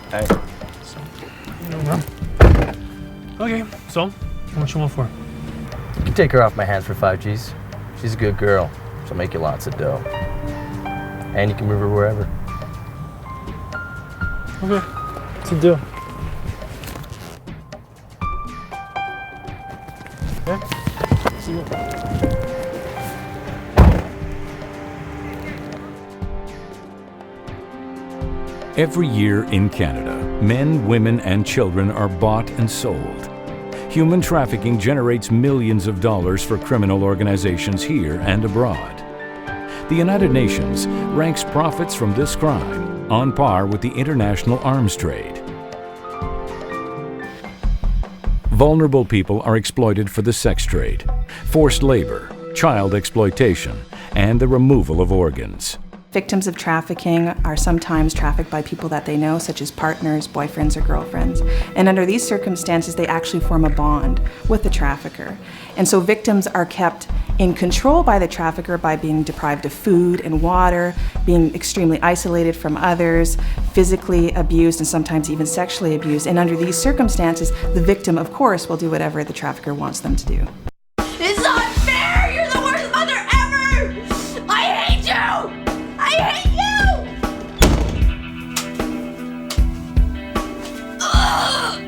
Hey. Okay, so how much you want for her? You can take her off my hands for 5 G's. She's a good girl. She'll make you lots of dough. And you can move her wherever. Okay, it's a deal. Okay, see you. Every year in Canada, men, women, and children are bought and sold. Human trafficking generates millions of dollars for criminal organizations here and abroad. The United Nations ranks profits from this crime on par with the international arms trade. Vulnerable people are exploited for the sex trade, forced labor, child exploitation, and the removal of organs. Victims of trafficking are sometimes trafficked by people that they know, such as partners, boyfriends, or girlfriends. And under these circumstances, they actually form a bond with the trafficker. And so victims are kept in control by the trafficker by being deprived of food and water, being extremely isolated from others, physically abused, and sometimes even sexually abused. And under these circumstances, the victim, of course, will do whatever the trafficker wants them to do. It's not fair! You're the worst mother ever! I hate you! I hate you! Ugh.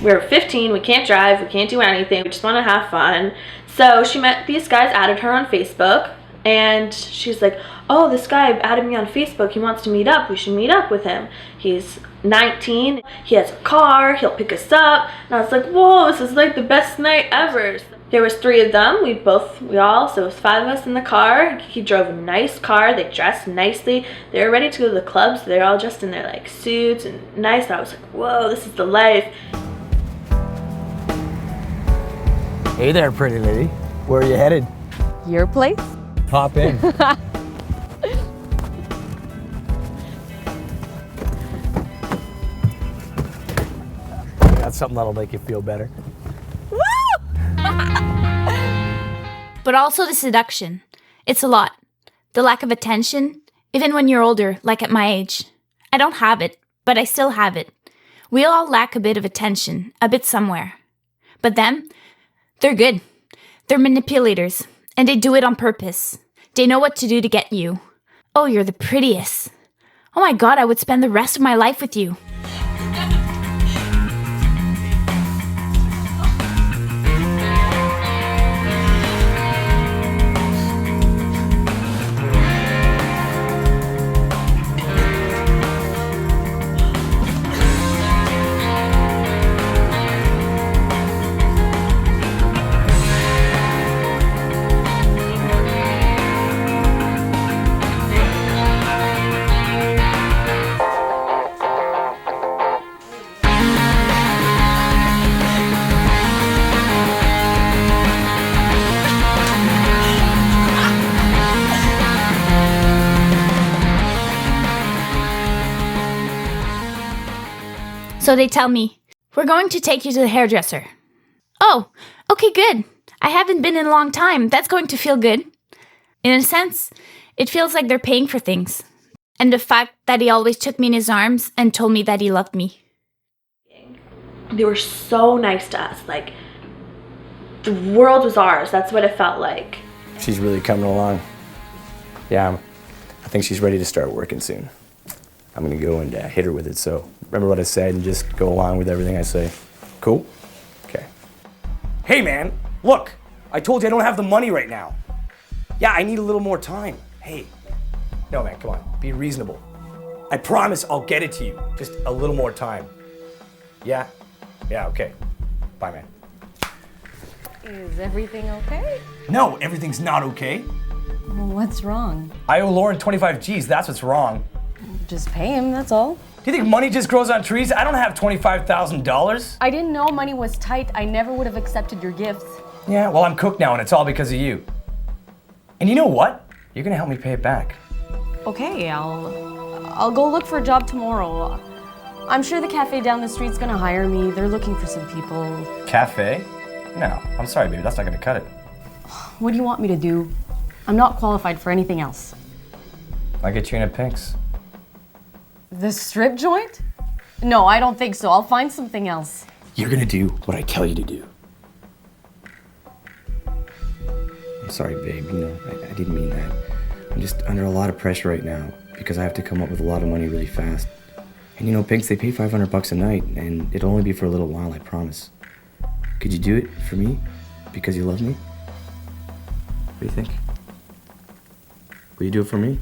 We're 15, we can't drive, we can't do anything, we just want to have fun. So she met these guys, added her on Facebook, and she's like, oh, this guy added me on Facebook, he wants to meet up, we should meet up with him. He's 19, he has a car, he'll pick us up. And I was like, whoa, this is like the best night ever. There was 3 of them, so it was 5 of us in the car. He drove a nice car, they dressed nicely, they were ready to go to the clubs, they're all dressed in their like suits and nice. I was like, whoa, this is the life. Hey there, pretty lady. Where are you headed? Your place? Hop in. Got something that'll make you feel better. But also the seduction. It's a lot. The lack of attention, even when you're older, like at my age. I don't have it, but I still have it. We all lack a bit of attention, a bit somewhere. But them, they're good. They're manipulators, and they do it on purpose. They know what to do to get you. Oh, you're the prettiest. Oh my God, I would spend the rest of my life with you. So they tell me, we're going to take you to the hairdresser. Oh, okay, good. I haven't been in a long time. That's going to feel good. In a sense, it feels like they're paying for things. And the fact that he always took me in his arms and told me that he loved me. They were so nice to us. Like, the world was ours. That's what it felt like. She's really coming along. Yeah, I think she's ready to start working soon. I'm gonna go and hit her with it, so remember what I said and just go along with everything I say. Cool? Okay. Hey man, look, I told you I don't have the money right now. Yeah, I need a little more time. Hey, No, man, come on. Be reasonable. I promise I'll get it to you. Just a little more time. Yeah? Yeah, okay. Bye, man. Is everything okay? No, everything's not okay. Well, what's wrong? I owe Lauren 25 G's. That's what's wrong. Just pay him, that's all. Do you think money just grows on trees? I don't have $25,000. I didn't know money was tight. I never would have accepted your gifts. Yeah, well, I'm cooked now, and it's all because of you. And you know what? You're gonna help me pay it back. Okay, I'll go look for a job tomorrow. I'm sure the cafe down the street's gonna hire me. They're looking for some people. Cafe? No, I'm sorry, baby. That's not gonna cut it. What do you want me to do? I'm not qualified for anything else. I'll get you in a Pink's. The strip joint? No, I don't think so. I'll find something else. You're gonna do what I tell you to do. I'm sorry, babe. You know, I didn't mean that. I'm just under a lot of pressure right now because I have to come up with a lot of money really fast. And you know, Pink's, they pay $500 a night, and it'll only be for a little while, I promise. Could you do it for me? Because you love me? What do you think? Will you do it for me?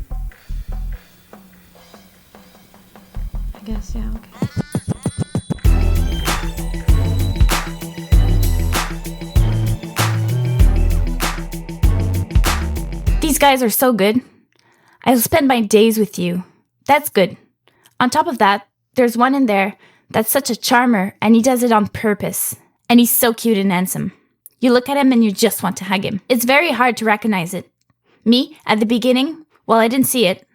I guess, yeah, okay. These guys are so good. I'll spend my days with you. That's good. On top of that, there's one in there that's such a charmer, and he does it on purpose. And he's so cute and handsome. You look at him and you just want to hug him. It's very hard to recognize it. Me, at the beginning, well, I didn't see it.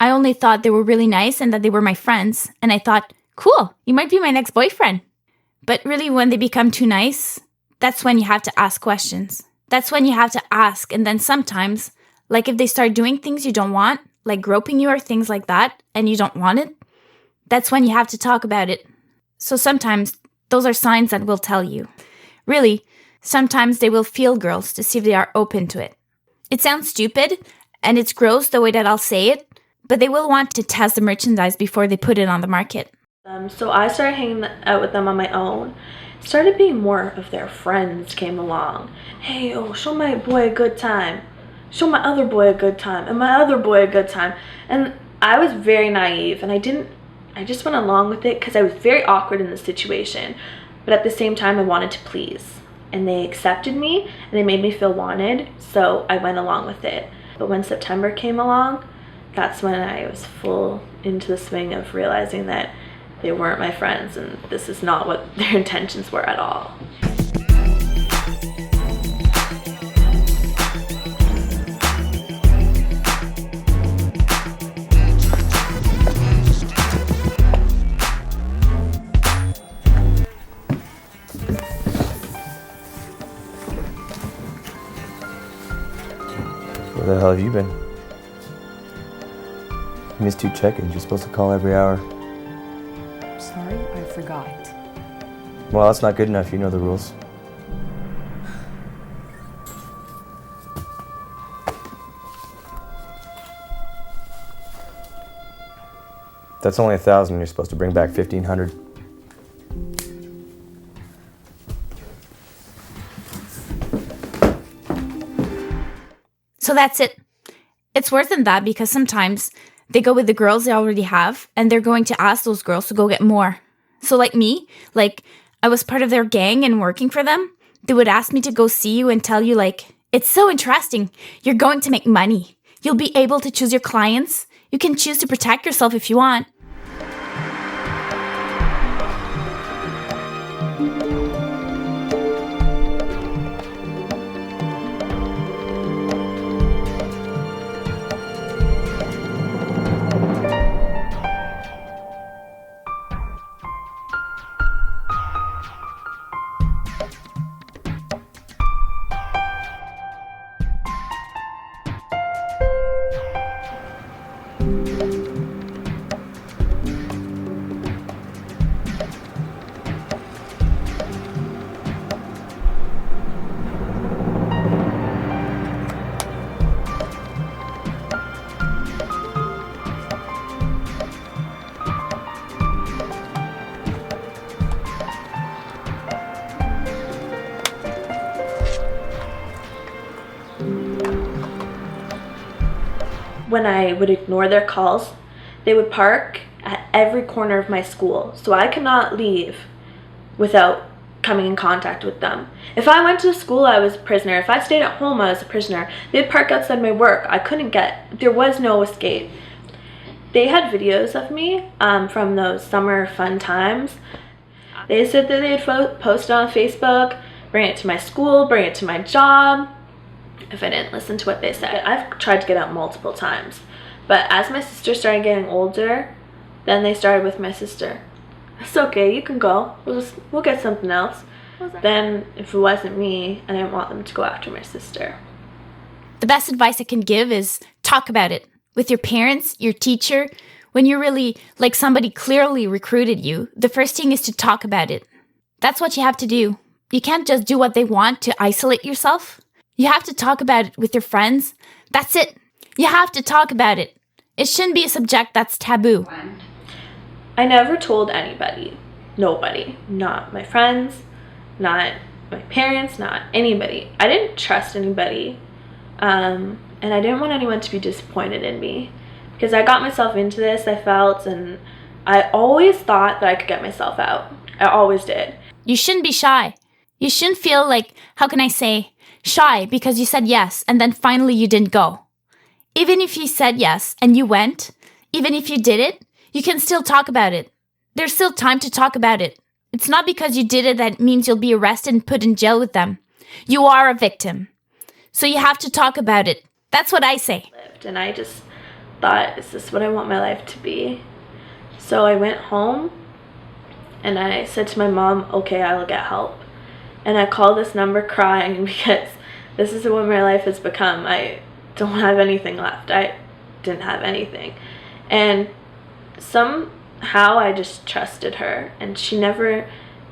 I only thought they were really nice and that they were my friends. And I thought, cool, you might be my next boyfriend. But really, when they become too nice, that's when you have to ask questions. That's when you have to ask. And then sometimes, like if they start doing things you don't want, like groping you or things like that, and you don't want it, that's when you have to talk about it. So sometimes those are signs that will tell you. Really, sometimes they will feel girls to see if they are open to it. It sounds stupid, and it's gross the way that I'll say it, but they will want to test the merchandise before they put it on the market. So I started hanging out with them on my own. Started being more of their friends came along. Hey, show my boy a good time. Show my other boy a good time. And my other boy a good time. And I was very naive, and I just went along with it because I was very awkward in the situation. But at the same time, I wanted to please. And they accepted me, and they made me feel wanted, so I went along with it. But when September came along, that's when I was full into the swing of realizing that they weren't my friends, and this is not what their intentions were at all. Where the hell have you been? I missed 2 check-ins. You're supposed to call every hour. Sorry, I forgot. Well, that's not good enough. You know the rules. That's only 1,000. You're supposed to bring back 1,500. So that's it. It's worse than that because sometimes they go with the girls they already have and they're going to ask those girls to go get more. So like me, like I was part of their gang and working for them, they would ask me to go see you and tell you like, it's so interesting. You're going to make money. You'll be able to choose your clients. You can choose to protect yourself if you want. When I would ignore their calls, they would park at every corner of my school, so I could not leave without coming in contact with them. If I went to school, I was a prisoner. If I stayed at home, I was a prisoner. They'd park outside my work. There was no escape. They had videos of me from those summer fun times. They said that they'd post it on Facebook, bring it to my school, bring it to my job, if I didn't listen to what they said. I've tried to get out multiple times, but as my sister started getting older, then they started with my sister. It's okay, you can go. We'll get something else. Then, if it wasn't me, I didn't want them to go after my sister. The best advice I can give is talk about it with your parents, your teacher. When you're really, like somebody clearly recruited you, the first thing is to talk about it. That's what you have to do. You can't just do what they want to isolate yourself. You have to talk about it with your friends. That's it. You have to talk about it. It shouldn't be a subject that's taboo. I never told anybody. Nobody. Not my friends, not my parents, not anybody. I didn't trust anybody. And I didn't want anyone to be disappointed in me. Because I got myself into this, I felt, and I always thought that I could get myself out. I always did. You shouldn't be shy. You shouldn't feel like, how can I say, shy because you said yes and then finally you didn't go. Even if you said yes and you went, even if you did it, you can still talk about it. There's still time to talk about it. It's not because you did it that it means you'll be arrested and put in jail with them. You are a victim. So you have to talk about it. That's what I say. And I just thought, is this what I want my life to be? So I went home and I said to my mom, okay, I'll get help. And I called this number crying because this is what my life has become. I don't have anything left. I didn't have anything. And somehow I just trusted her, and she never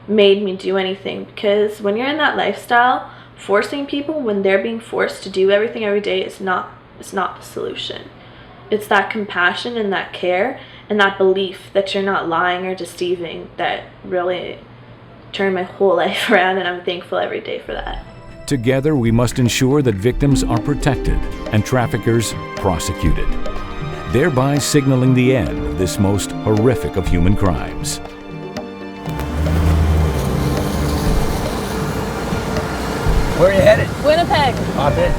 made me do anything, because when you're in that lifestyle, forcing people when they're being forced to do everything every day is not the solution. It's that compassion and that care and that belief that you're not lying or deceiving that really turned my whole life around, and I'm thankful every day for that. Together, we must ensure that victims are protected and traffickers prosecuted, thereby signaling the end of this most horrific of human crimes. Where are you headed? Winnipeg. Hop in.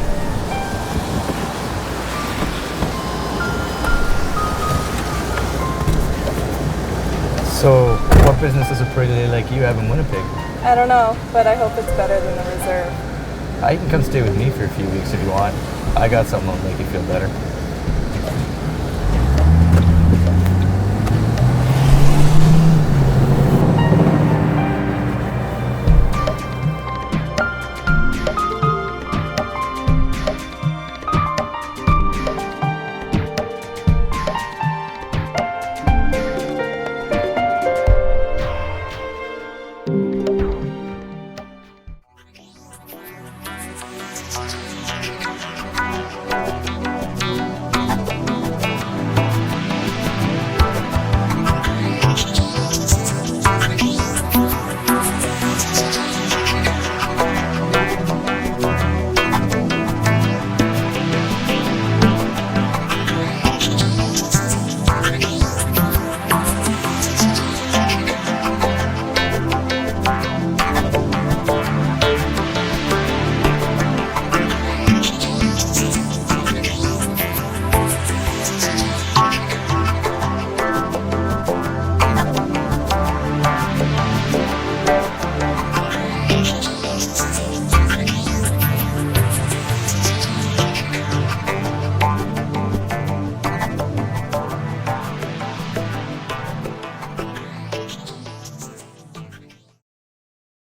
So, what business does a pretty lady like you have in Winnipeg? I don't know, but I hope it's better than the reserve. You can come stay with me for a few weeks if you want. I got something that'll make you feel better.